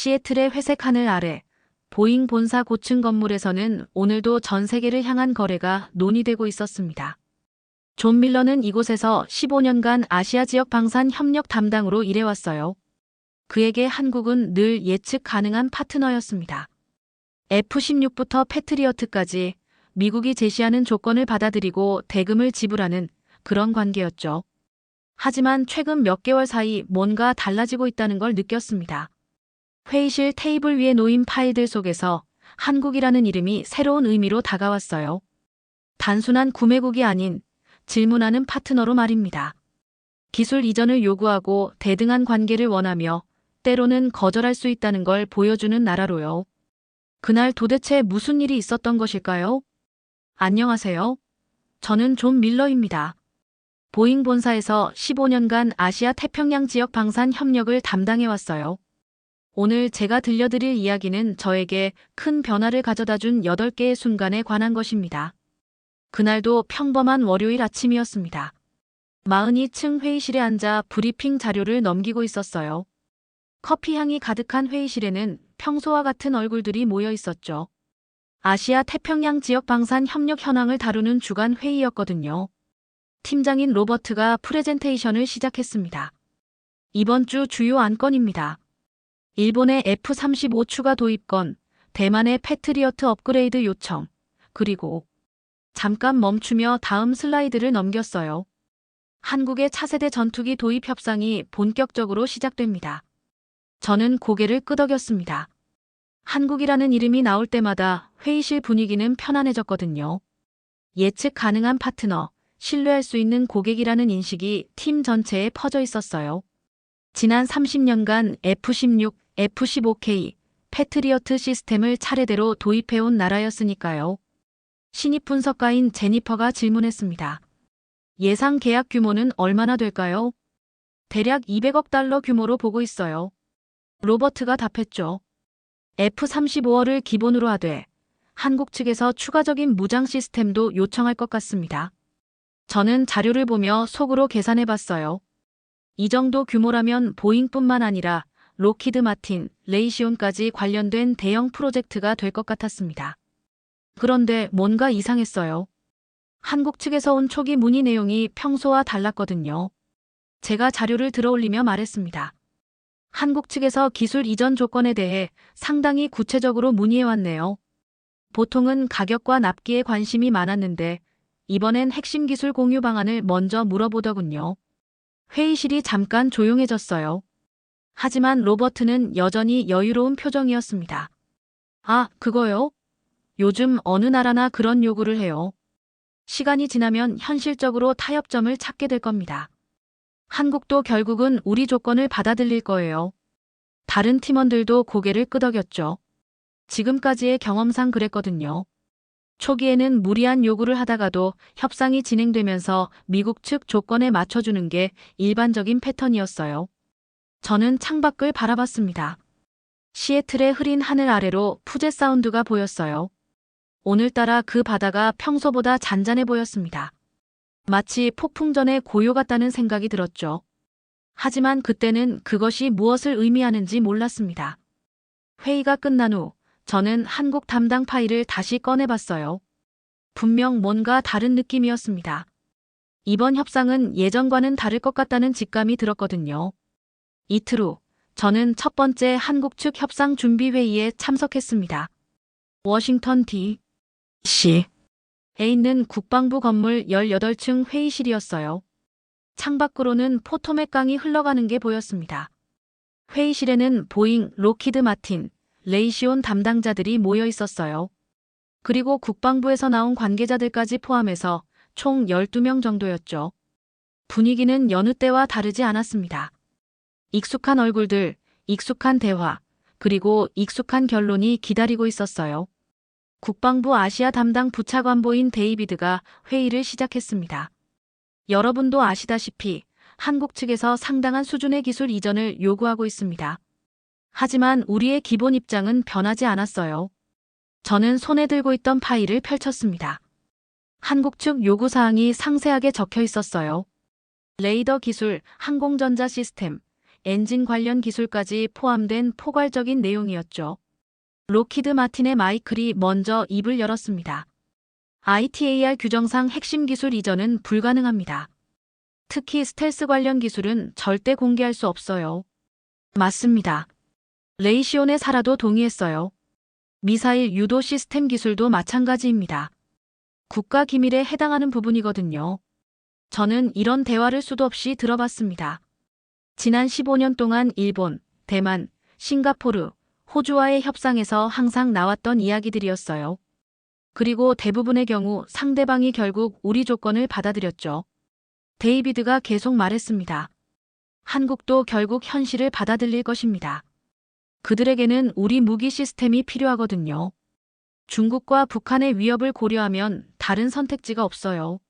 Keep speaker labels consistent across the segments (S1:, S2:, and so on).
S1: 시애틀의 회색 하늘 아래 보잉 본사 고층 건물에서는 오늘도 전 세계를 향한 거래가 논의되고 있었습니다. 존 밀러는 이곳에서 15년간 아시아 지역 방산 협력 담당으로 일해왔어요. 그에게 한국은 늘 예측 가능한 파트너였습니다. F-16부터 패트리어트까지 미국이 제시하는 조건을 받아들이고 대금을 지불하는 그런 관계였죠. 하지만 최근 몇 개월 사이 뭔가 달라지고 있다는 걸 느꼈습니다. 회의실 테이블 위에 놓인 파일들 속에서 한국이라는 이름이 새로운 의미로 다가왔어요. 단순한 구매국이 아닌 질문하는 파트너로 말입니다. 기술 이전을 요구하고 대등한 관계를 원하며 때로는 거절할 수 있다는 걸 보여주는 나라로요. 그날 도대체 무슨 일이 있었던 것일까요? 안녕하세요. 저는 존 밀러입니다. 보잉 본사에서 15년간 아시아 태평양 지역 방산 협력을 담당해왔어요. 오늘 제가 들려드릴 이야기는 저에게 큰 변화를 가져다준 8개의 순간에 관한 것입니다. 그날도 평범한 월요일 아침이었습니다. 42층 회의실에 앉아 브리핑 자료를 넘기고 있었어요. 커피 향이 가득한 회의실에는 평소와 같은 얼굴들이 모여 있었죠. 아시아 태평양 지역 방산 협력 현황을 다루는 주간 회의였거든요. 팀장인 로버트가 프레젠테이션을 시작했습니다. 이번 주 주요 안건입니다. 일본의 F-35 추가 도입건, 대만의 패트리어트 업그레이드 요청, 그리고 잠깐 멈추며 다음 슬라이드를 넘겼어요. 한국의 차세대 전투기 도입 협상이 본격적으로 시작됩니다. 저는 고개를 끄덕였습니다. 한국이라는 이름이 나올 때마다 회의실 분위기는 편안해졌거든요. 예측 가능한 파트너, 신뢰할 수 있는 고객이라는 인식이 팀 전체에 퍼져 있었어요. 지난 30년간 F-16, F-15K, 패트리어트 시스템을 차례대로 도입해온 나라였으니까요. 신입 분석가인 제니퍼가 질문했습니다. 예상 계약 규모는 얼마나 될까요? 대략 200억 달러 규모로 보고 있어요. 로버트가 답했죠. F-35를 기본으로 하되 한국 측에서 추가적인 무장 시스템도 요청할 것 같습니다. 저는 자료를 보며 속으로 계산해봤어요. 이 정도 규모라면 보잉뿐만 아니라 록히드 마틴, 레이시온까지 관련된 대형 프로젝트가 될 것 같았습니다. 그런데 뭔가 이상했어요. 한국 측에서 온 초기 문의 내용이 평소와 달랐거든요. 제가 자료를 들어올리며 말했습니다. 한국 측에서 기술 이전 조건에 대해 상당히 구체적으로 문의해왔네요. 보통은 가격과 납기에 관심이 많았는데 이번엔 핵심 기술 공유 방안을 먼저 물어보더군요. 회의실이 잠깐 조용해졌어요. 하지만 로버트는 여전히 여유로운 표정이었습니다. 아, 그거요? 요즘 어느 나라나 그런 요구를 해요. 시간이 지나면 현실적으로 타협점을 찾게 될 겁니다. 한국도 결국은 우리 조건을 받아들일 거예요. 다른 팀원들도 고개를 끄덕였죠. 지금까지의 경험상 그랬거든요. 초기에는 무리한 요구를 하다가도 협상이 진행되면서 미국 측 조건에 맞춰주는 게 일반적인 패턴이었어요. 저는 창밖을 바라봤습니다. 시애틀의 흐린 하늘 아래로 푸젯 사운드가 보였어요. 오늘따라 그 바다가 평소보다 잔잔해 보였습니다. 마치 폭풍 전에 고요 같다는 생각이 들었죠. 하지만 그때는 그것이 무엇을 의미하는지 몰랐습니다. 회의가 끝난 후 저는 한국 담당 파일을 다시 꺼내봤어요. 분명 뭔가 다른 느낌이었습니다. 이번 협상은 예전과는 다를 것 같다는 직감이 들었거든요. 이틀 후 저는 첫 번째 한국 측 협상 준비 회의에 참석했습니다. 워싱턴 D.C.에 있는 국방부 건물 18층 회의실이었어요. 창밖으로는 포토맥 강이 흘러가는 게 보였습니다. 회의실에는 보잉, 록히드 마틴, 레이시온 담당자들이 모여 있었어요. 그리고 국방부에서 나온 관계자들까지 포함해서 총 12명 정도였죠. 분위기는 여느 때와 다르지 않았습니다. 익숙한 얼굴들, 익숙한 대화, 그리고 익숙한 결론이 기다리고 있었어요. 국방부 아시아 담당 부차관보인 데이비드가 회의를 시작했습니다. 여러분도 아시다시피 한국 측에서 상당한 수준의 기술 이전을 요구하고 있습니다. 하지만 우리의 기본 입장은 변하지 않았어요. 저는 손에 들고 있던 파일을 펼쳤습니다. 한국 측 요구사항이 상세하게 적혀 있었어요. 레이더 기술, 항공전자 시스템, 엔진 관련 기술까지 포함된 포괄적인 내용이었죠. 록히드 마틴의 마이클이 먼저 입을 열었습니다. ITAR 규정상 핵심 기술 이전은 불가능합니다. 특히 스텔스 관련 기술은 절대 공개할 수 없어요. 맞습니다. 레이시온의 사라도 동의했어요. 미사일 유도 시스템 기술도 마찬가지입니다. 국가 기밀에 해당하는 부분이거든요. 저는 이런 대화를 수도 없이 들어봤습니다. 지난 15년 동안 일본, 대만, 싱가포르, 호주와의 협상에서 항상 나왔던 이야기들이었어요. 그리고 대부분의 경우 상대방이 결국 우리 조건을 받아들였죠. 데이비드가 계속 말했습니다. 한국도 결국 현실을 받아들일 것입니다. 그들에게는 우리 무기 시스템이 필요하거든요. 중국과 북한의 위협을 고려하면 다른 선택지가 없어요.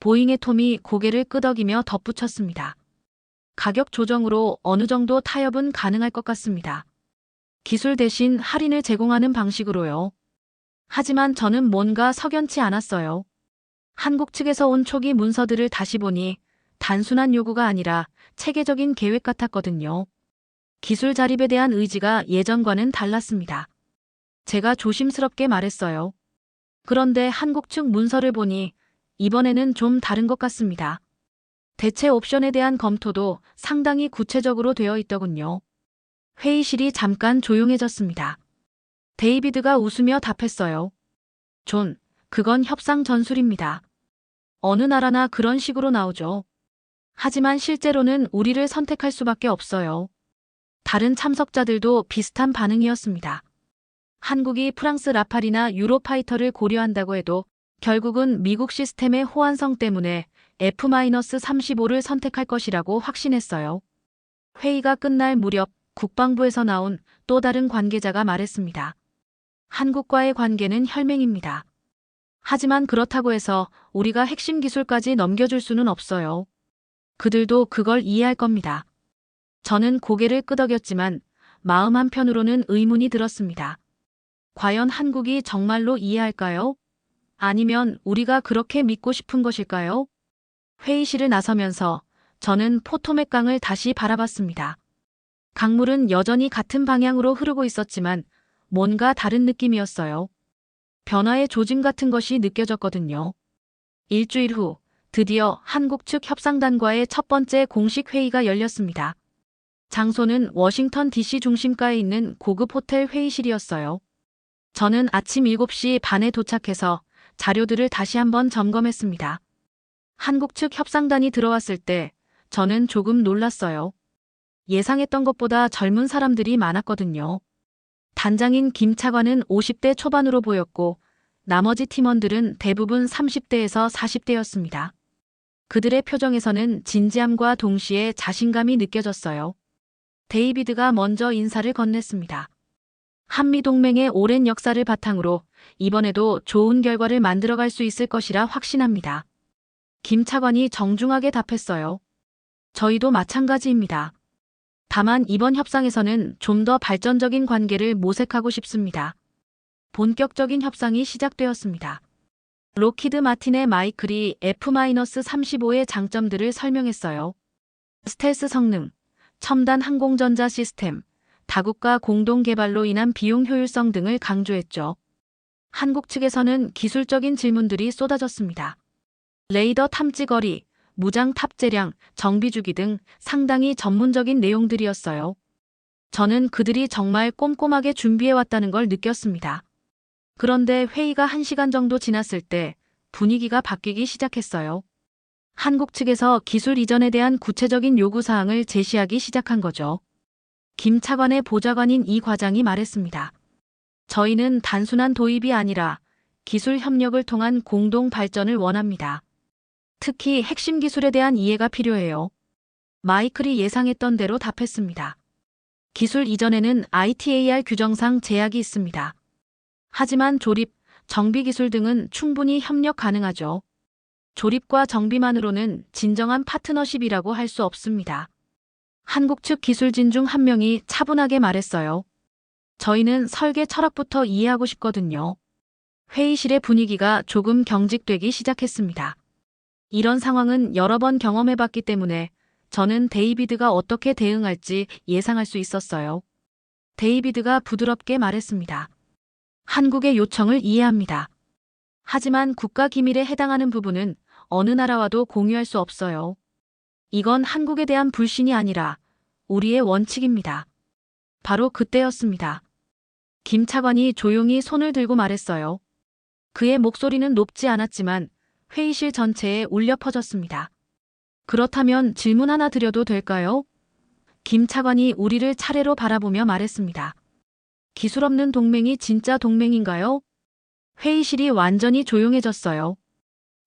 S1: 보잉의 톰이 고개를 끄덕이며 덧붙였습니다. 가격 조정으로 어느 정도 타협은 가능할 것 같습니다. 기술 대신 할인을 제공하는 방식으로요. 하지만 저는 뭔가 석연치 않았어요. 한국 측에서 온 초기 문서들을 다시 보니 단순한 요구가 아니라 체계적인 계획 같았거든요. 기술 자립에 대한 의지가 예전과는 달랐습니다. 제가 조심스럽게 말했어요. 그런데 한국 측 문서를 보니 이번에는 좀 다른 것 같습니다. 대체 옵션에 대한 검토도 상당히 구체적으로 되어 있더군요. 회의실이 잠깐 조용해졌습니다. 데이비드가 웃으며 답했어요. 존, 그건 협상 전술입니다. 어느 나라나 그런 식으로 나오죠. 하지만 실제로는 우리를 선택할 수밖에 없어요. 다른 참석자들도 비슷한 반응이었습니다. 한국이 프랑스 라팔이나 유로파이터를 고려한다고 해도 결국은 미국 시스템의 호환성 때문에 F-35를 선택할 것이라고 확신했어요. 회의가 끝날 무렵 국방부에서 나온 또 다른 관계자가 말했습니다. 한국과의 관계는 혈맹입니다. 하지만 그렇다고 해서 우리가 핵심 기술까지 넘겨줄 수는 없어요. 그들도 그걸 이해할 겁니다. 저는 고개를 끄덕였지만 마음 한편으로는 의문이 들었습니다. 과연 한국이 정말로 이해할까요? 아니면 우리가 그렇게 믿고 싶은 것일까요? 회의실을 나서면서 저는 포토맥 강을 다시 바라봤습니다. 강물은 여전히 같은 방향으로 흐르고 있었지만 뭔가 다른 느낌이었어요. 변화의 조짐 같은 것이 느껴졌거든요. 일주일 후 드디어 한국 측 협상단과의 첫 번째 공식 회의가 열렸습니다. 장소는 워싱턴 DC 중심가에 있는 고급 호텔 회의실이었어요. 저는 아침 7시 반에 도착해서 자료들을 다시 한번 점검했습니다. 한국 측 협상단이 들어왔을 때 저는 조금 놀랐어요. 예상했던 것보다 젊은 사람들이 많았거든요. 단장인 김 차관은 50대 초반으로 보였고 나머지 팀원들은 대부분 30대에서 40대였습니다. 그들의 표정에서는 진지함과 동시에 자신감이 느껴졌어요. 데이비드가 먼저 인사를 건넸습니다. 한미동맹의 오랜 역사를 바탕으로 이번에도 좋은 결과를 만들어갈 수 있을 것이라 확신합니다. 김 차관이 정중하게 답했어요. 저희도 마찬가지입니다. 다만 이번 협상에서는 좀 더 발전적인 관계를 모색하고 싶습니다. 본격적인 협상이 시작되었습니다. 록히드 마틴의 마이클이 F-35의 장점들을 설명했어요. 스텔스 성능, 첨단 항공전자 시스템, 다국가 공동 개발로 인한 비용 효율성 등을 강조했죠. 한국 측에서는 기술적인 질문들이 쏟아졌습니다. 레이더 탐지 거리, 무장 탑재량, 정비 주기 등 상당히 전문적인 내용들이었어요. 저는 그들이 정말 꼼꼼하게 준비해왔다는 걸 느꼈습니다. 그런데 회의가 1시간 정도 지났을 때 분위기가 바뀌기 시작했어요. 한국 측에서 기술 이전에 대한 구체적인 요구사항을 제시하기 시작한 거죠. 김 차관의 보좌관인 이 과장이 말했습니다. 저희는 단순한 도입이 아니라 기술 협력을 통한 공동 발전을 원합니다. 특히 핵심 기술에 대한 이해가 필요해요. 마이클이 예상했던 대로 답했습니다. 기술 이전에는 ITAR 규정상 제약이 있습니다. 하지만 조립, 정비 기술 등은 충분히 협력 가능하죠. 조립과 정비만으로는 진정한 파트너십이라고 할 수 없습니다. 한국 측 기술진 중 한 명이 차분하게 말했어요. 저희는 설계 철학부터 이해하고 싶거든요. 회의실의 분위기가 조금 경직되기 시작했습니다. 이런 상황은 여러 번 경험해봤기 때문에 저는 데이비드가 어떻게 대응할지 예상할 수 있었어요. 데이비드가 부드럽게 말했습니다. 한국의 요청을 이해합니다. 하지만 국가 기밀에 해당하는 부분은 어느 나라와도 공유할 수 없어요. 이건 한국에 대한 불신이 아니라 우리의 원칙입니다. 바로 그때였습니다. 김 차관이 조용히 손을 들고 말했어요. 그의 목소리는 높지 않았지만 회의실 전체에 울려 퍼졌습니다. 그렇다면 질문 하나 드려도 될까요? 김 차관이 우리를 차례로 바라보며 말했습니다. 기술 없는 동맹이 진짜 동맹인가요? 회의실이 완전히 조용해졌어요.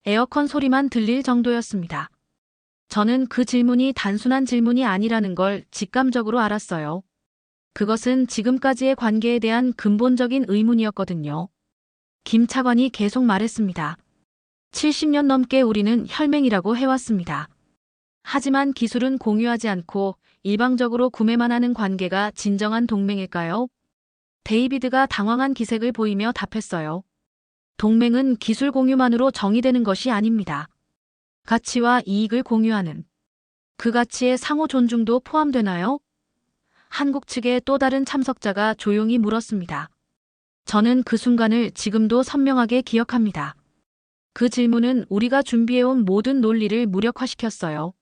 S1: 에어컨 소리만 들릴 정도였습니다. 저는 그 질문이 단순한 질문이 아니라는 걸 직감적으로 알았어요. 그것은 지금까지의 관계에 대한 근본적인 의문이었거든요. 김 차관이 계속 말했습니다. 70년 넘게 우리는 혈맹이라고 해왔습니다. 하지만 기술은 공유하지 않고 일방적으로 구매만 하는 관계가 진정한 동맹일까요? 데이비드가 당황한 기색을 보이며 답했어요. 동맹은 기술 공유만으로 정의되는 것이 아닙니다. 가치와 이익을 공유하는 그 가치에 상호 존중도 포함되나요? 한국 측의 또 다른 참석자가 조용히 물었습니다. 저는 그 순간을 지금도 선명하게 기억합니다. 그 질문은 우리가 준비해온 모든 논리를 무력화시켰어요.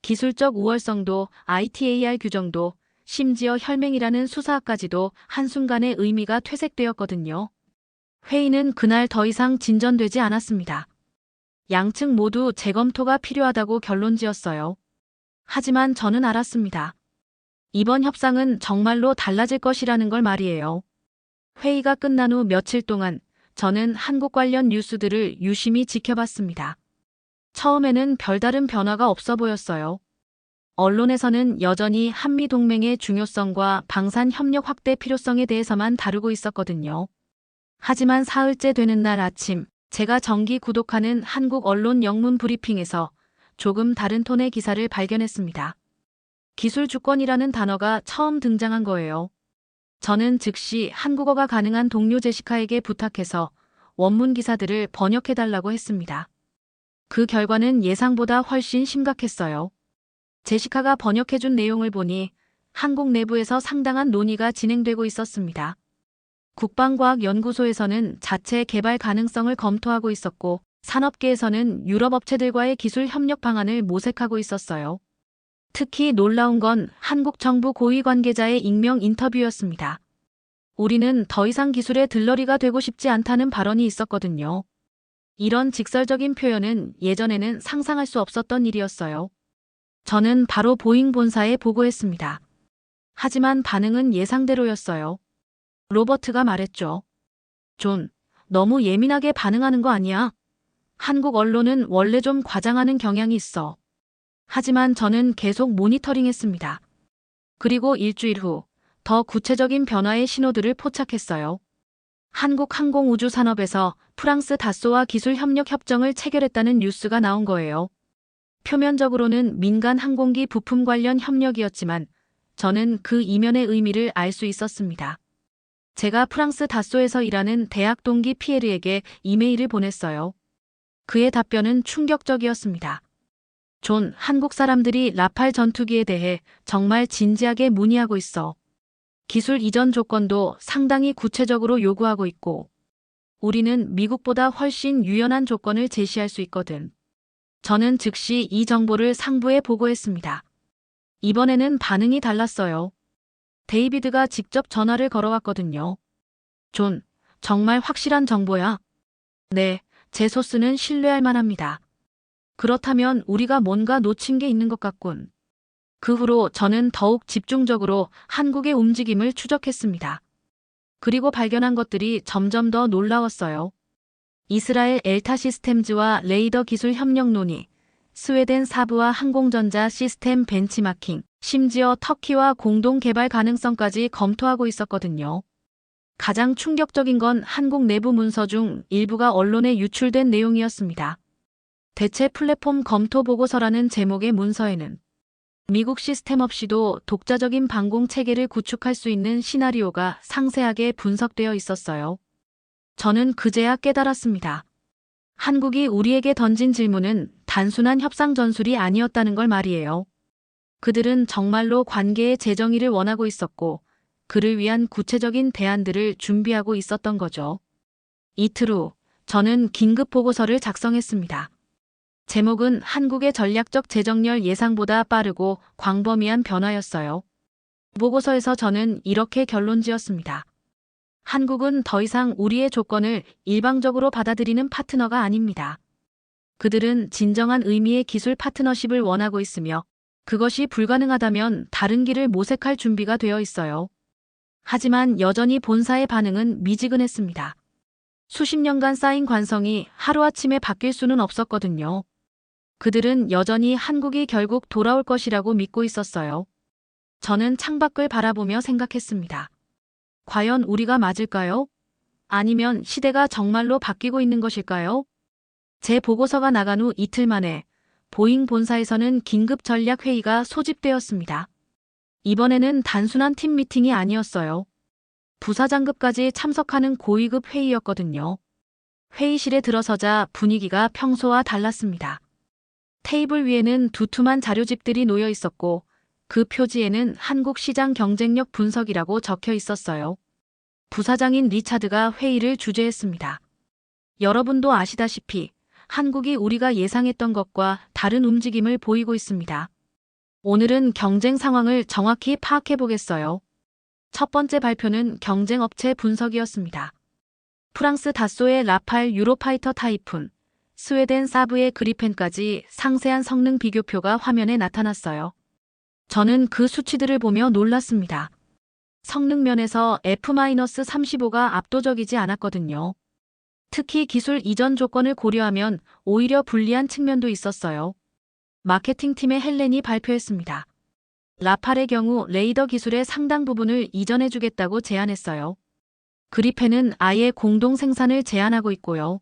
S1: 기술적 우월성도 ITAR 규정도 심지어 혈맹이라는 수사까지도 한순간에 의미가 퇴색되었거든요. 회의는 그날 더 이상 진전되지 않았습니다. 양측 모두 재검토가 필요하다고 결론지었어요. 하지만 저는 알았습니다. 이번 협상은 정말로 달라질 것이라는 걸 말이에요. 회의가 끝난 후 며칠 동안 저는 한국 관련 뉴스들을 유심히 지켜봤습니다. 처음에는 별다른 변화가 없어 보였어요. 언론에서는 여전히 한미동맹의 중요성과 방산 협력 확대 필요성에 대해서만 다루고 있었거든요. 하지만 사흘째 되는 날 아침, 제가 정기 구독하는 한국 언론 영문 브리핑에서 조금 다른 톤의 기사를 발견했습니다. 기술 주권이라는 단어가 처음 등장한 거예요. 저는 즉시 한국어가 가능한 동료 제시카에게 부탁해서 원문 기사들을 번역해달라고 했습니다. 그 결과는 예상보다 훨씬 심각했어요. 제시카가 번역해준 내용을 보니 한국 내부에서 상당한 논의가 진행되고 있었습니다. 국방과학연구소에서는 자체 개발 가능성을 검토하고 있었고 산업계에서는 유럽 업체들과의 기술 협력 방안을 모색하고 있었어요. 특히 놀라운 건 한국 정부 고위 관계자의 익명 인터뷰였습니다. 우리는 더 이상 기술의 들러리가 되고 싶지 않다는 발언이 있었거든요. 이런 직설적인 표현은 예전에는 상상할 수 없었던 일이었어요. 저는 바로 보잉 본사에 보고했습니다. 하지만 반응은 예상대로였어요. 로버트가 말했죠. 존, 너무 예민하게 반응하는 거 아니야? 한국 언론은 원래 좀 과장하는 경향이 있어. 하지만 저는 계속 모니터링했습니다. 그리고 일주일 후 더 구체적인 변화의 신호들을 포착했어요. 한국 항공우주 산업에서 프랑스 다쏘와 기술 협력 협정을 체결했다는 뉴스가 나온 거예요. 표면적으로는 민간 항공기 부품 관련 협력이었지만 저는 그 이면의 의미를 알 수 있었습니다. 제가 프랑스 다쏘에서 일하는 대학 동기 피에르에게 이메일을 보냈어요. 그의 답변은 충격적이었습니다. 존, 한국 사람들이 라팔 전투기에 대해 정말 진지하게 문의하고 있어. 기술 이전 조건도 상당히 구체적으로 요구하고 있고 우리는 미국보다 훨씬 유연한 조건을 제시할 수 있거든. 저는 즉시 이 정보를 상부에 보고했습니다. 이번에는 반응이 달랐어요. 데이비드가 직접 전화를 걸어왔거든요. 존, 정말 확실한 정보야? 네, 제 소스는 신뢰할 만합니다. 그렇다면 우리가 뭔가 놓친 게 있는 것 같군. 그 후로 저는 더욱 집중적으로 한국의 움직임을 추적했습니다. 그리고 발견한 것들이 점점 더 놀라웠어요. 이스라엘 엘타 시스템즈와 레이더 기술 협력 논의, 스웨덴 사부와 항공전자 시스템 벤치마킹, 심지어 터키와 공동 개발 가능성까지 검토하고 있었거든요. 가장 충격적인 건 한국 내부 문서 중 일부가 언론에 유출된 내용이었습니다. 대체 플랫폼 검토 보고서라는 제목의 문서에는 미국 시스템 없이도 독자적인 방공 체계를 구축할 수 있는 시나리오가 상세하게 분석되어 있었어요. 저는 그제야 깨달았습니다. 한국이 우리에게 던진 질문은 단순한 협상 전술이 아니었다는 걸 말이에요. 그들은 정말로 관계의 재정의를 원하고 있었고 그를 위한 구체적인 대안들을 준비하고 있었던 거죠. 이틀 후 저는 긴급 보고서를 작성했습니다. 제목은 한국의 전략적 재정렬 예상보다 빠르고 광범위한 변화였어요. 보고서에서 저는 이렇게 결론지었습니다. 한국은 더 이상 우리의 조건을 일방적으로 받아들이는 파트너가 아닙니다. 그들은 진정한 의미의 기술 파트너십을 원하고 있으며 그것이 불가능하다면 다른 길을 모색할 준비가 되어 있어요. 하지만 여전히 본사의 반응은 미지근했습니다. 수십 년간 쌓인 관성이 하루아침에 바뀔 수는 없었거든요. 그들은 여전히 한국이 결국 돌아올 것이라고 믿고 있었어요. 저는 창밖을 바라보며 생각했습니다. 과연 우리가 맞을까요? 아니면 시대가 정말로 바뀌고 있는 것일까요? 제 보고서가 나간 후 이틀 만에 보잉 본사에서는 긴급 전략 회의가 소집되었습니다. 이번에는 단순한 팀 미팅이 아니었어요. 부사장급까지 참석하는 고위급 회의였거든요. 회의실에 들어서자 분위기가 평소와 달랐습니다. 테이블 위에는 두툼한 자료집들이 놓여 있었고 그 표지에는 한국 시장 경쟁력 분석이라고 적혀 있었어요. 부사장인 리차드가 회의를 주재했습니다. 여러분도 아시다시피 한국이 우리가 예상했던 것과 다른 움직임을 보이고 있습니다. 오늘은 경쟁 상황을 정확히 파악해 보겠어요. 첫 번째 발표는 경쟁 업체 분석이었습니다. 프랑스 다쏘의 라팔 유로파이터 타이푼, 스웨덴 사브의 그리펜까지 상세한 성능 비교표가 화면에 나타났어요. 저는 그 수치들을 보며 놀랐습니다. 성능 면에서 F-35가 압도적이지 않았거든요. 특히 기술 이전 조건을 고려하면 오히려 불리한 측면도 있었어요. 마케팅팀의 헬렌이 발표했습니다. 라팔의 경우 레이더 기술의 상당 부분을 이전해주겠다고 제안했어요. 그리펜은 아예 공동 생산을 제안하고 있고요.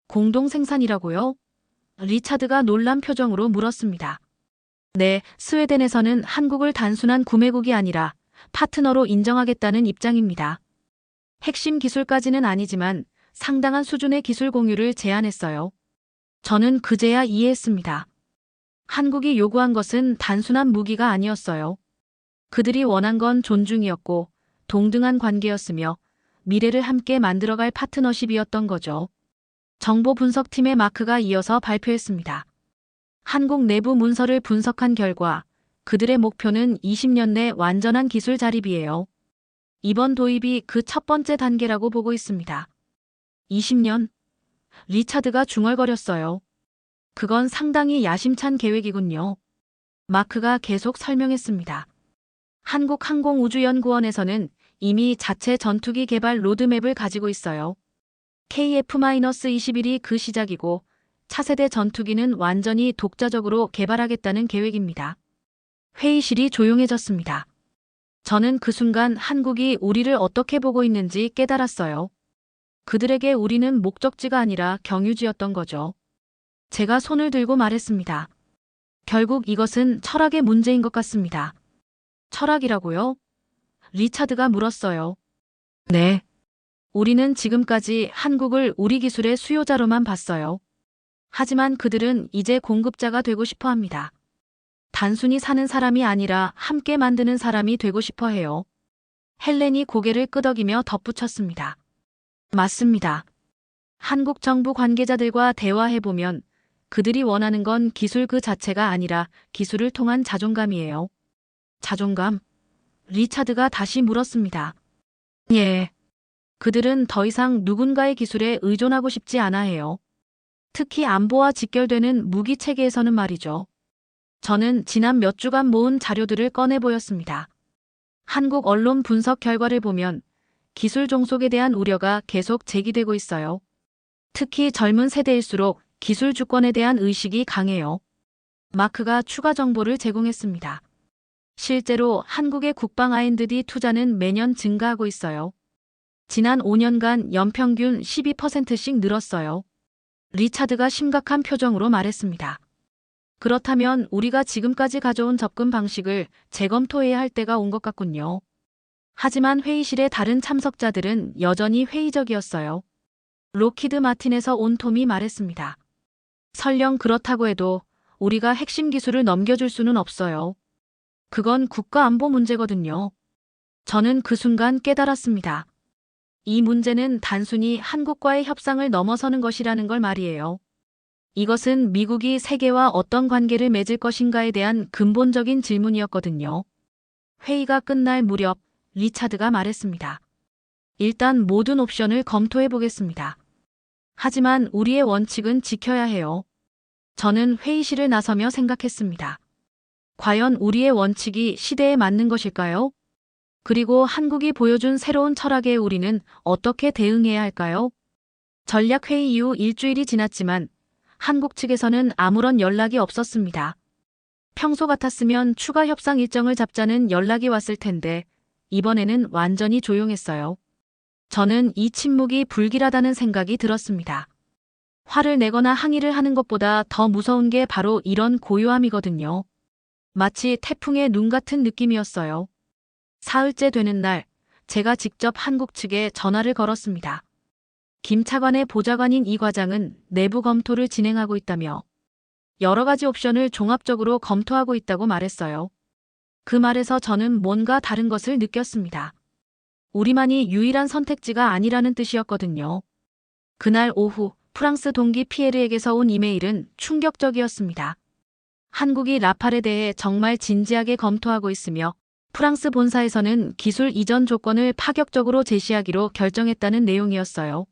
S1: 공동 생산이라고요? 리차드가 놀란 표정으로 물었습니다. 네, 스웨덴에서는 한국을 단순한 구매국이 아니라 파트너로 인정하겠다는 입장입니다. 핵심 기술까지는 아니지만 상당한 수준의 기술 공유를 제안했어요. 저는 그제야 이해했습니다. 한국이 요구한 것은 단순한 무기가 아니었어요. 그들이 원한 건 존중이었고 동등한 관계였으며 미래를 함께 만들어갈 파트너십이었던 거죠. 정보 분석팀의 마크가 이어서 발표했습니다. 한국 내부 문서를 분석한 결과 그들의 목표는 20년 내 완전한 기술 자립이에요. 이번 도입이 그 첫 번째 단계라고 보고 있습니다. 20년? 리차드가 중얼거렸어요. 그건 상당히 야심찬 계획이군요. 마크가 계속 설명했습니다. 한국항공우주연구원에서는 이미 자체 전투기 개발 로드맵을 가지고 있어요. KF-21이 그 시작이고 차세대 전투기는 완전히 독자적으로 개발하겠다는 계획입니다. 회의실이 조용해졌습니다. 저는 그 순간 한국이 우리를 어떻게 보고 있는지 깨달았어요. 그들에게 우리는 목적지가 아니라 경유지였던 거죠. 제가 손을 들고 말했습니다. 결국 이것은 철학의 문제인 것 같습니다. 철학이라고요? 리차드가 물었어요. 네. 우리는 지금까지 한국을 우리 기술의 수요자로만 봤어요. 하지만 그들은 이제 공급자가 되고 싶어 합니다. 단순히 사는 사람이 아니라 함께 만드는 사람이 되고 싶어 해요. 헬렌이 고개를 끄덕이며 덧붙였습니다. 맞습니다. 한국 정부 관계자들과 대화해보면 그들이 원하는 건 기술 그 자체가 아니라 기술을 통한 자존감이에요. 자존감? 리차드가 다시 물었습니다. 예. 그들은 더 이상 누군가의 기술에 의존하고 싶지 않아 해요. 특히 안보와 직결되는 무기 체계에서는 말이죠. 저는 지난 몇 주간 모은 자료들을 꺼내 보였습니다. 한국 언론 분석 결과를 보면 기술 종속에 대한 우려가 계속 제기되고 있어요. 특히 젊은 세대일수록 기술 주권에 대한 의식이 강해요. 마크가 추가 정보를 제공했습니다. 실제로 한국의 국방 R&D 투자는 매년 증가하고 있어요. 지난 5년간 연평균 12%씩 늘었어요. 리차드가 심각한 표정으로 말했습니다. 그렇다면 우리가 지금까지 가져온 접근 방식을 재검토해야 할 때가 온 것 같군요. 하지만 회의실의 다른 참석자들은 여전히 회의적이었어요. 로키드 마틴에서 온 톰이 말했습니다. 설령 그렇다고 해도 우리가 핵심 기술을 넘겨줄 수는 없어요. 그건 국가안보 문제거든요. 저는 그 순간 깨달았습니다. 이 문제는 단순히 한국과의 협상을 넘어서는 것이라는 걸 말이에요. 이것은 미국이 세계와 어떤 관계를 맺을 것인가에 대한 근본적인 질문이었거든요. 회의가 끝날 무렵 리차드가 말했습니다. 일단 모든 옵션을 검토해 보겠습니다. 하지만 우리의 원칙은 지켜야 해요. 저는 회의실을 나서며 생각했습니다. 과연 우리의 원칙이 시대에 맞는 것일까요? 그리고 한국이 보여준 새로운 철학에 우리는 어떻게 대응해야 할까요? 전략회의 이후 일주일이 지났지만 한국 측에서는 아무런 연락이 없었습니다. 평소 같았으면 추가 협상 일정을 잡자는 연락이 왔을 텐데 이번에는 완전히 조용했어요. 저는 이 침묵이 불길하다는 생각이 들었습니다. 화를 내거나 항의를 하는 것보다 더 무서운 게 바로 이런 고요함이거든요. 마치 태풍의 눈 같은 느낌이었어요. 사흘째 되는 날, 제가 직접 한국 측에 전화를 걸었습니다. 김 차관의 보좌관인 이 과장은 내부 검토를 진행하고 있다며 여러 가지 옵션을 종합적으로 검토하고 있다고 말했어요. 그 말에서 저는 뭔가 다른 것을 느꼈습니다. 우리만이 유일한 선택지가 아니라는 뜻이었거든요. 그날 오후 프랑스 동기 피에르에게서 온 이메일은 충격적이었습니다. 한국이 라팔에 대해 정말 진지하게 검토하고 있으며 프랑스 본사에서는 기술 이전 조건을 파격적으로 제시하기로 결정했다는 내용이었어요.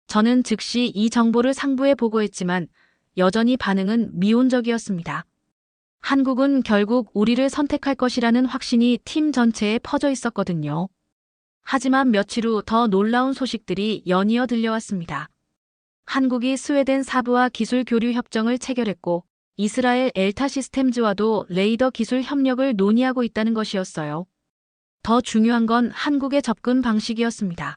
S1: 저는 즉시 이 정보를 상부에 보고했지만 여전히 반응은 미온적이었습니다. 한국은 결국 우리를 선택할 것이라는 확신이 팀 전체에 퍼져 있었거든요. 하지만 며칠 후 더 놀라운 소식들이 연이어 들려왔습니다. 한국이 스웨덴 사부와 기술 교류 협정을 체결했고 이스라엘 엘타 시스템즈와도 레이더 기술 협력을 논의하고 있다는 것이었어요. 더 중요한 건 한국의 접근 방식이었습니다.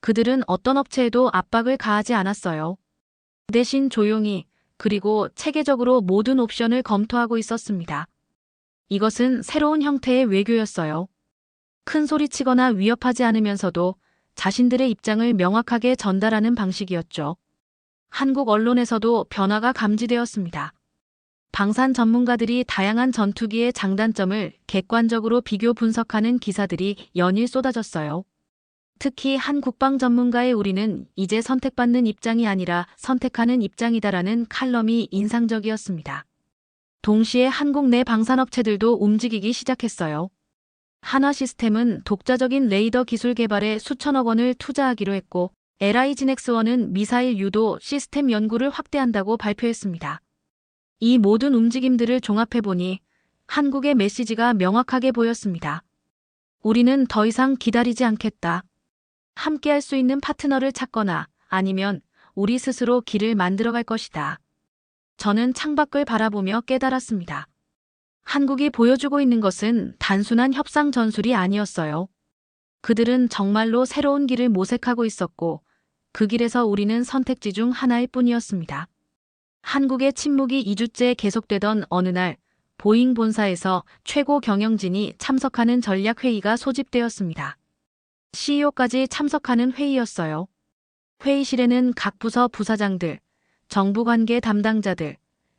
S1: 그들은 어떤 업체에도 압박을 가하지 않았어요. 대신 조용히 그리고 체계적으로 모든 옵션을 검토하고 있었습니다. 이것은 새로운 형태의 외교였어요. 큰 소리치거나 위협하지 않으면서도 자신들의 입장을 명확하게 전달하는 방식이었죠. 한국 언론에서도 변화가 감지되었습니다. 방산 전문가들이 다양한 전투기의 장단점을 객관적으로 비교 분석하는 기사들이 연일 쏟아졌어요. 특히 한 국방 전문가의 우리는 이제 선택받는 입장이 아니라 선택하는 입장이다라는 칼럼이 인상적이었습니다. 동시에 한국 내 방산업체들도 움직이기 시작했어요. 한화 시스템은 독자적인 레이더 기술 개발에 수천억 원을 투자하기로 했고 LI지넥스원은 미사일 유도 시스템 연구를 확대한다고 발표했습니다. 이 모든 움직임들을 종합해보니 한국의 메시지가 명확하게 보였습니다. 우리는 더 이상 기다리지 않겠다. 함께할 수 있는 파트너를 찾거나 아니면 우리 스스로 길을 만들어갈 것이다. 저는 창밖을 바라보며 깨달았습니다. 한국이 보여주고 있는 것은 단순한 협상 전술이 아니었어요. 그들은 정말로 새로운 길을 모색하고 있었고 그 길에서 우리는 선택지 중 하나일 뿐이었습니다. 한국의 침묵이 2주째 계속되던 어느 날 보잉 본사에서 최고 경영진이 참석하는 전략회의가 소집되었습니다. CEO까지 참석하는 회의였어요. 회의실에는 각 부서 부사장들, 정부관계 담당자들,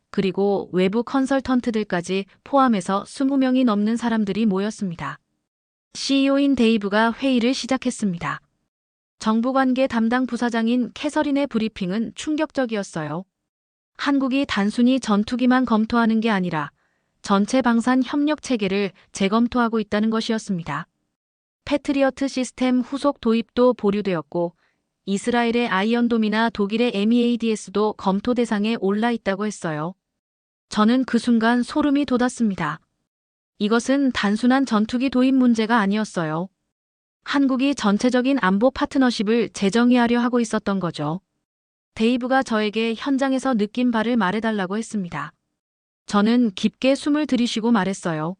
S1: 그리고 외부 컨설턴트들까지 포함해서 20명이 넘는 사람들이 모였습니다. CEO인 데이브가 회의를 시작했습니다. 정부관계 담당 부사장인 캐서린의 브리핑은 충격적이었어요. 한국이 단순히 전투기만 검토하는 게 아니라 전체 방산 협력 체계를 재검토하고 있다는 것이었습니다. 패트리어트 시스템 후속 도입도 보류되었고 이스라엘의 아이언돔이나 독일의 MEADS도 검토 대상에 올라 있다고 했어요. 저는 그 순간 소름이 돋았습니다. 이것은 단순한 전투기 도입 문제가 아니었어요. 한국이 전체적인 안보 파트너십을 재정의하려 하고 있었던 거죠. 데이브가 저에게 현장에서 느낀 바를 말해달라고 했습니다. 저는 깊게 숨을 들이쉬고 말했어요.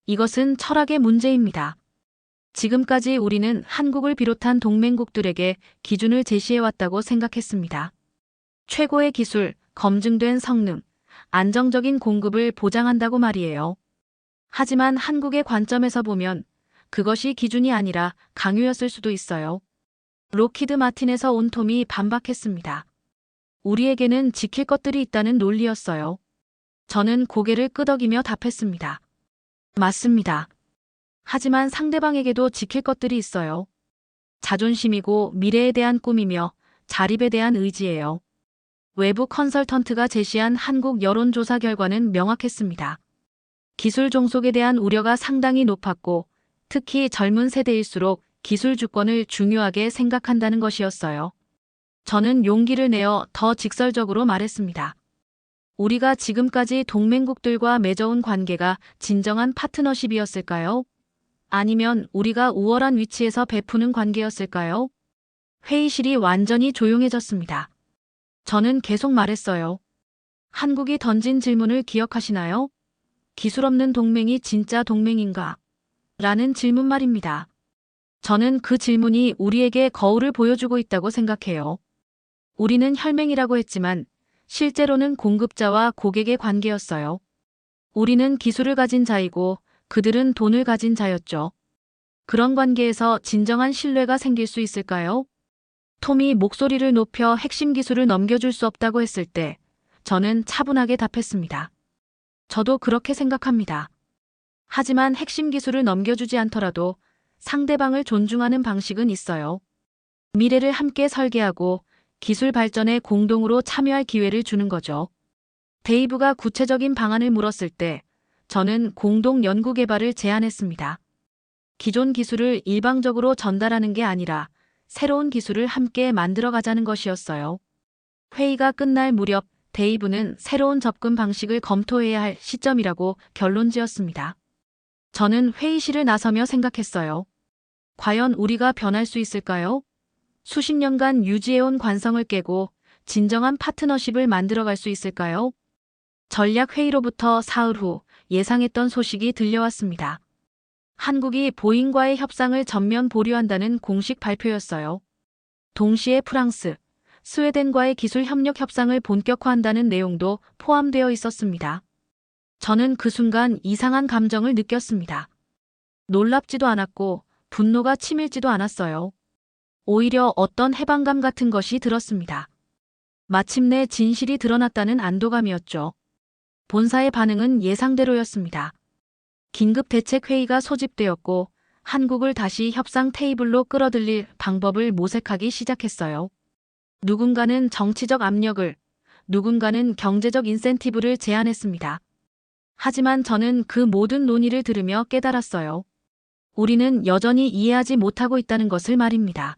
S1: 이것은 철학의 문제입니다. 지금까지 우리는 한국을 비롯한 동맹국들에게 기준을 제시해왔다고 생각했습니다. 최고의 기술, 검증된 성능, 안정적인 공급을 보장한다고 말이에요. 하지만 한국의 관점에서 보면 그것이 기준이 아니라 강요였을 수도 있어요. 록히드 마틴에서 온 톰이 반박했습니다. 우리에게는 지킬 것들이 있다는 논리였어요. 저는 고개를 끄덕이며 답했습니다. 맞습니다. 하지만 상대방에게도 지킬 것들이 있어요. 자존심이고 미래에 대한 꿈이며 자립에 대한 의지예요. 외부 컨설턴트가 제시한 한국 여론조사 결과는 명확했습니다. 기술 종속에 대한 우려가 상당히 높았고 특히 젊은 세대일수록 기술 주권을 중요하게 생각한다는 것이었어요. 저는 용기를 내어 더 직설적으로 말했습니다. 우리가 지금까지 동맹국들과 맺어온 관계가 진정한 파트너십이었을까요? 아니면 우리가 우월한 위치에서 베푸는 관계였을까요? 회의실이 완전히 조용해졌습니다. 저는 계속 말했어요. 한국이 던진 질문을 기억하시나요? 기술 없는 동맹이 진짜 동맹인가? 라는 질문 말입니다. 저는 그 질문이 우리에게 거울을 보여주고 있다고 생각해요. 우리는 혈맹이라고 했지만 실제로는 공급자와 고객의 관계였어요. 우리는 기술을 가진 자이고 그들은 돈을 가진 자였죠. 그런 관계에서 진정한 신뢰가 생길 수 있을까요? 톰이 목소리를 높여 핵심 기술을 넘겨줄 수 없다고 했을 때 저는 차분하게 답했습니다. 저도 그렇게 생각합니다. 하지만 핵심 기술을 넘겨주지 않더라도 상대방을 존중하는 방식은 있어요. 미래를 함께 설계하고 기술 발전에 공동으로 참여할 기회를 주는 거죠. 데이브가 구체적인 방안을 물었을 때 저는 공동 연구 개발을 제안했습니다. 기존 기술을 일방적으로 전달하는 게 아니라 새로운 기술을 함께 만들어가자는 것이었어요. 회의가 끝날 무렵 데이브는 새로운 접근 방식을 검토해야 할 시점이라고 결론지었습니다. 저는 회의실을 나서며 생각했어요. 과연 우리가 변할 수 있을까요? 수십 년간 유지해온 관성을 깨고 진정한 파트너십을 만들어갈 수 있을까요? 전략회의로부터 사흘 후 예상했던 소식이 들려왔습니다. 한국이 보잉과의 협상을 전면 보류한다는 공식 발표였어요. 동시에 프랑스, 스웨덴과의 기술 협력 협상을 본격화한다는 내용도 포함되어 있었습니다. 저는 그 순간 이상한 감정을 느꼈습니다. 놀랍지도 않았고 분노가 치밀지도 않았어요. 오히려 어떤 해방감 같은 것이 들었습니다. 마침내 진실이 드러났다는 안도감이었죠. 본사의 반응은 예상대로였습니다. 긴급 대책회의가 소집되었고 한국을 다시 협상 테이블로 끌어들일 방법을 모색하기 시작했어요. 누군가는 정치적 압력을, 누군가는 경제적 인센티브를 제안했습니다. 하지만 저는 그 모든 논의를 들으며 깨달았어요. 우리는 여전히 이해하지 못하고 있다는 것을 말입니다.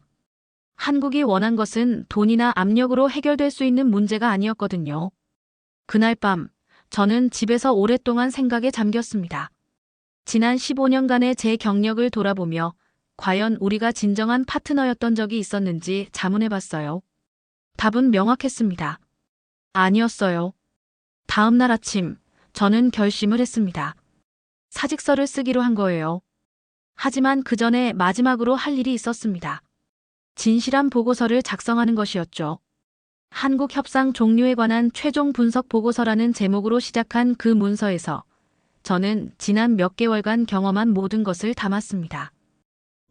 S1: 한국이 원한 것은 돈이나 압력으로 해결될 수 있는 문제가 아니었거든요. 그날 밤, 저는 집에서 오랫동안 생각에 잠겼습니다. 지난 15년간의 제 경력을 돌아보며 과연 우리가 진정한 파트너였던 적이 있었는지 자문해봤어요. 답은 명확했습니다. 아니었어요. 다음 날 아침, 저는 결심을 했습니다. 사직서를 쓰기로 한 거예요. 하지만 그 전에 마지막으로 할 일이 있었습니다. 진실한 보고서를 작성하는 것이었죠. 한국 협상 종료에 관한 최종 분석 보고서라는 제목으로 시작한 그 문서에서 저는 지난 몇 개월간 경험한 모든 것을 담았습니다.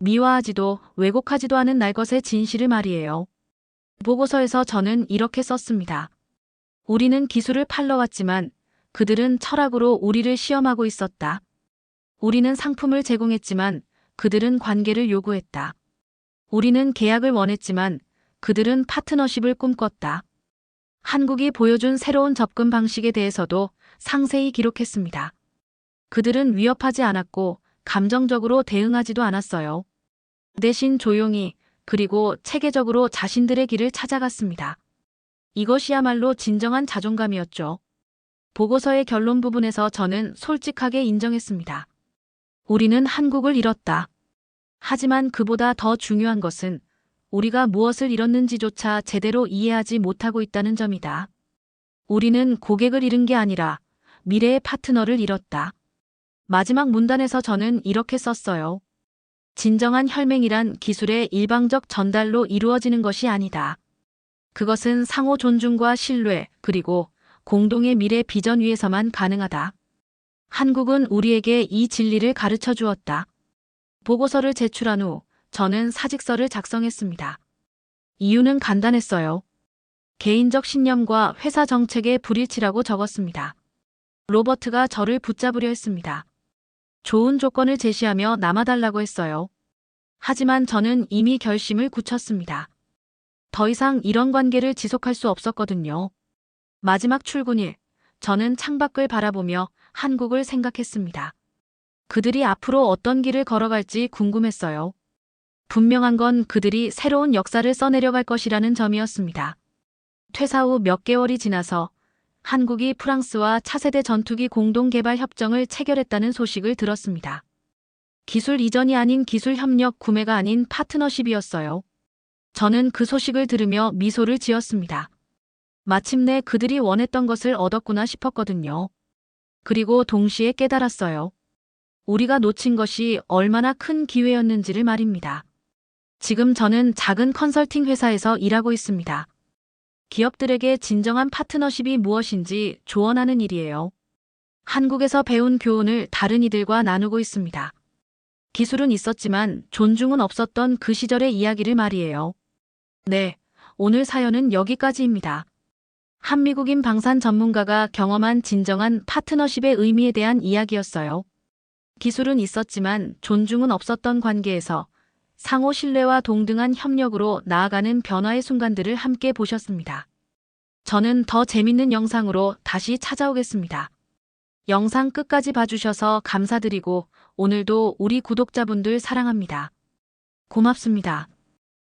S1: 미화하지도 왜곡하지도 않은 날 것의 진실을 말이에요. 보고서에서 저는 이렇게 썼습니다. 우리는 기술을 팔러왔지만 그들은 철학으로 우리를 시험하고 있었다. 우리는 상품을 제공했지만 그들은 관계를 요구했다. 우리는 계약을 원했지만 그들은 파트너십을 꿈꿨다. 한국이 보여준 새로운 접근 방식에 대해서도 상세히 기록했습니다. 그들은 위협하지 않았고 감정적으로 대응하지도 않았어요. 대신 조용히 그리고 체계적으로 자신들의 길을 찾아갔습니다. 이것이야말로 진정한 자존감이었죠. 보고서의 결론 부분에서 저는 솔직하게 인정했습니다. 우리는 한국을 잃었다. 하지만 그보다 더 중요한 것은 우리가 무엇을 잃었는지조차 제대로 이해하지 못하고 있다는 점이다. 우리는 고객을 잃은 게 아니라 미래의 파트너를 잃었다. 마지막 문단에서 저는 이렇게 썼어요. 진정한 혈맹이란 기술의 일방적 전달로 이루어지는 것이 아니다. 그것은 상호 존중과 신뢰 그리고 공동의 미래 비전 위에서만 가능하다. 한국은 우리에게 이 진리를 가르쳐 주었다. 보고서를 제출한 후 저는 사직서를 작성했습니다. 이유는 간단했어요. 개인적 신념과 회사 정책의 불일치라고 적었습니다. 로버트가 저를 붙잡으려 했습니다. 좋은 조건을 제시하며 남아달라고 했어요. 하지만 저는 이미 결심을 굳혔습니다. 더 이상 이런 관계를 지속할 수 없었거든요. 마지막 출근일, 저는 창밖을 바라보며 한국을 생각했습니다. 그들이 앞으로 어떤 길을 걸어갈지 궁금했어요. 분명한 건 그들이 새로운 역사를 써내려갈 것이라는 점이었습니다. 퇴사 후 몇 개월이 지나서 한국이 프랑스와 차세대 전투기 공동개발 협정을 체결했다는 소식을 들었습니다. 기술 이전이 아닌 기술 협력 구매가 아닌 파트너십이었어요. 저는 그 소식을 들으며 미소를 지었습니다. 마침내 그들이 원했던 것을 얻었구나 싶었거든요. 그리고 동시에 깨달았어요. 우리가 놓친 것이 얼마나 큰 기회였는지를 말입니다. 지금 저는 작은 컨설팅 회사에서 일하고 있습니다. 기업들에게 진정한 파트너십이 무엇인지 조언하는 일이에요. 한국에서 배운 교훈을 다른 이들과 나누고 있습니다. 기술은 있었지만 존중은 없었던 그 시절의 이야기를 말이에요. 네, 오늘 사연은 여기까지입니다. 한미국인 방산 전문가가 경험한 진정한 파트너십의 의미에 대한 이야기였어요. 기술은 있었지만 존중은 없었던 관계에서 상호 신뢰와 동등한 협력으로 나아가는 변화의 순간들을 함께 보셨습니다. 저는 더 재밌는 영상으로 다시 찾아오겠습니다. 영상 끝까지 봐주셔서 감사드리고 오늘도 우리 구독자분들 사랑합니다. 고맙습니다.